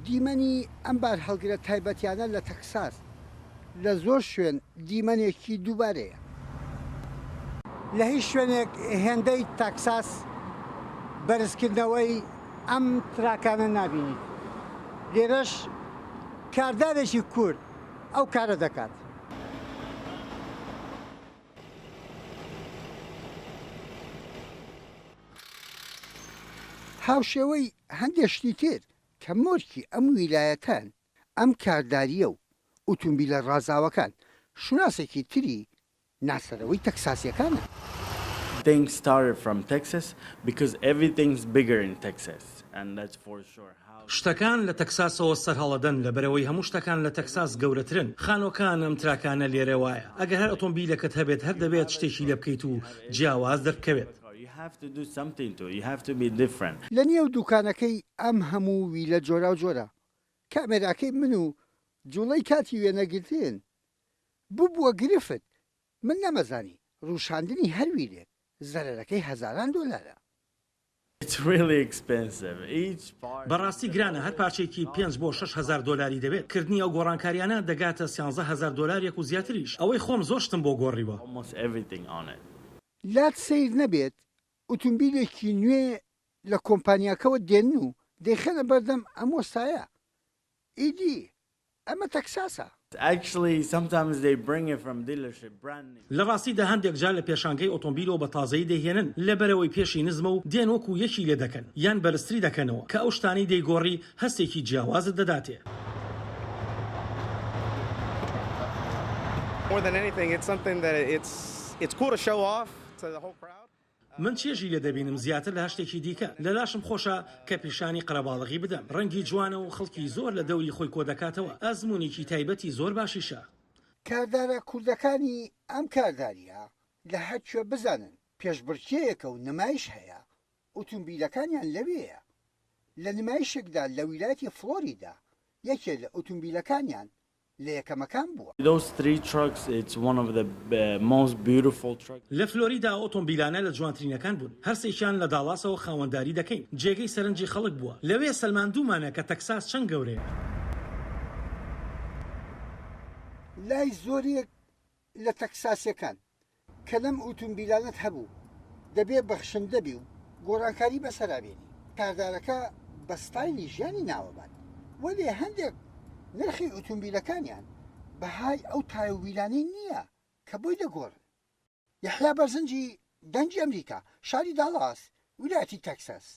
دیمەنی ئەم بار هەڵگرە تایبەتیانە لە تێکساس لە زۆر شوێن دیمەنێکی دووبارەیە. لە هیچ شوێنێک هێندەی تێکساس بەرزکردنەوەی ئەم تراکانە نابینیت. لێرەش کاردارێکی کورد ئەو کارە دەکات. هاوشێوەی هەندێک شتی تر کە مۆرکی ئەم ویلایەتان ئەم کارداریە و ئۆتۆمبیلە ڕازاوەکان شوناسێکی تری ناسەرەوەی تەکساسیەکانە. Things started from Texas because everything's bigger in Texas and that's for sure. شتەکان لە تەکساسەوە سەرهەڵەدەن لەبەرەوەی هەموو شتەکان لە تەکساس گەورەترن. خانۆکان ئەم تراکانە لێرە وایە. ئەگەر هەر ئۆتۆمبیلەکەت هەبێت هەر دەبێت شتێکی لێ بکەیت و جیاواز دەربکەوێت. لە نێو دوکانەکەی ئەم هەموو ویلە جۆرا و جۆرە کامێراکەی من و جوڵەی کاتی وێنەگرتن بووە گرفت. من نەمەزانی ڕووشاندنی هەر ویلێک زەرەرەکەی هەزاران دۆلارە. بەڕاستی گرانە، هەر پارچێکی 5 بۆ 6 هزار دۆلاری دەبێت. کردنی ئەو گۆڕانکاریانە دەگاتە 13 هزار دۆلاریەک و زیاتریش. ئەوەی خۆم زۆشتم بۆ گۆڕیوە. لات سیر نەبێت ئۆتۆمبیلێکی نوێ لە کۆمپانیاکەوە دێن و دەیخەنە بەردەم ئەم وەستایە. ئیدی ئەمە تەکساسە. لە ڕاستیدا هەندێک جار لە پێشانگەی ئۆتۆمبیلەوە بە تازەیی دەهێنن لەبەرەوەی پێشی نزمە و دێن وەکو یەکی لێ دەکەن یان بەرزتری دەکەنەوە کە ئەو شتانەی دەیگۆڕی هەستێکی جیاوازت دەداتێ. من چێژی لێ دەبینم زیاتر لە هەشتێکی دیکە. لەلاشم خۆشە کە پیشانی قەرەباڵغی بدەم. ڕەنگی جوانە و خەڵکی زۆر لە دەوری خۆی کۆ دەکاتەوە. ئەزمونێکی تایبەتی زۆر باشیشە. کاردارە کوردەکانی ئەم کارداریە لە هەرکوێ بزانن پێشبڕکێیەکە و نمایش هەیە. ئۆتۆمبیلەکانیان لەوێیە. لە نمایشێکدا لە ویلایەتی فلۆریدا یەکێ لە ئۆتۆمبیلەکانیان لە یەکەمەکان بووە. لە فلۆریدا ئۆتۆمبیلانە لە جوانترینەکان بوون. هەرسێکیان لە داڵاسەوە خاوەنداری دەکەین. جێگەی سەرنجی خەڵک بووە. لەوێ سەلماندوومانە کە تەکساس چەند گەورەیە. لای زۆرێک لە تەکساسیەکان کە لەم ئۆتۆمبیلانت هەبوو دەبێ بەخشندە بی و گۆڕانکاری بەسەرابێنی. کاردارەکە بە ستایلی ژیانی ناوەبات. وەلێ هەندێک نرخی ئۆتۆمبیلەکانیان بەهای ئەو تایویلانەی نییە کە بۆی دەگۆڕن. یەحیا بەرزنجی دەنگی ئەمەریکا، شاری داڵاس، ویلایەتی تێکساس.